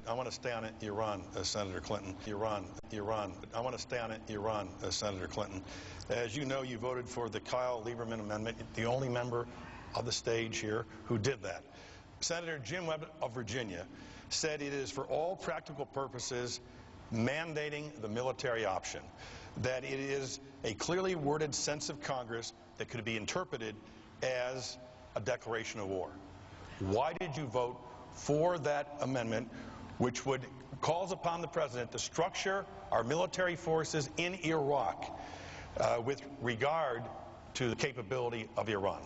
to stay on Iran, Senator Clinton. Iran. I want to stay on Iran, Senator Clinton. As you know, you voted for the Kyle Lieberman amendment, the only member of the stage here who did that. Senator Jim Webb of Virginia said it is for all practical purposes mandating the military option, that it is a clearly worded sense of Congress that could be interpreted as a declaration of war. Why did you vote for that amendment, which calls upon the President to structure our military forces in Iraq with regard to the capability of Iran?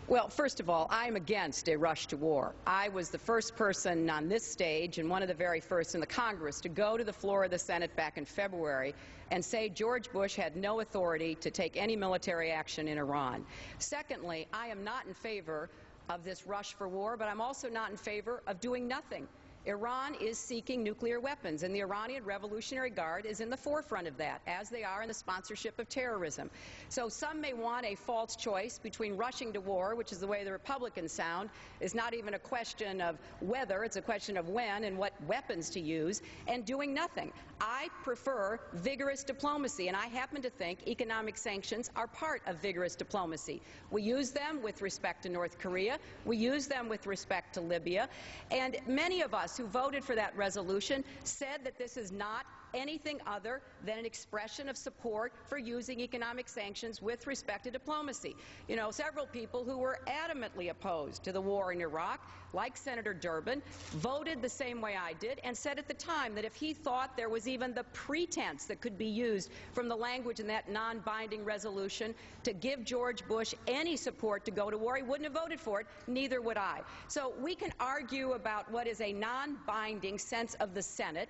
Well, first of all, I'm against a rush to war. I was the first person on this stage and one of the very first in the Congress to go to the floor of the Senate back in February and say George Bush had no authority to take any military action in Iran. Secondly, I am not in favor of this rush for war, but I'm also not in favor of doing nothing. Iran is seeking nuclear weapons, and the Iranian Revolutionary Guard is in the forefront of that, as they are in the sponsorship of terrorism. So some may want a false choice between rushing to war, which is the way the Republicans sound, is not even a question of whether, it's a question of when and what weapons to use, and doing nothing. I prefer vigorous diplomacy, and I happen to think economic sanctions are part of vigorous diplomacy. We use them with respect to North Korea. We use them with respect to Libya. And many of us who voted for that resolution said that this is not anything other than an expression of support for using economic sanctions with respect to diplomacy. You know, several people who were adamantly opposed to the war in Iraq, like Senator Durbin, voted the same way I did and said at the time that if he thought there was even the pretense that could be used from the language in that non-binding resolution to give George Bush any support to go to war, he wouldn't have voted for it, neither would I. So we can argue about what is a non-binding sense of the Senate,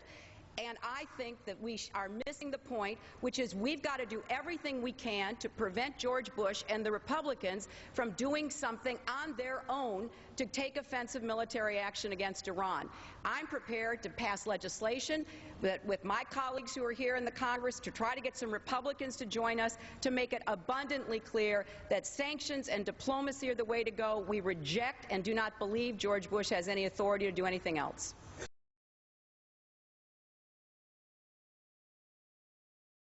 and I think that we are missing the point, which is we've got to do everything we can to prevent George Bush and the Republicans from doing something on their own to take offensive military action against Iran. I'm prepared to pass legislation with my colleagues who are here in the Congress to try to get some Republicans to join us to make it abundantly clear that sanctions and diplomacy are the way to go. We reject and do not believe George Bush has any authority to do anything else.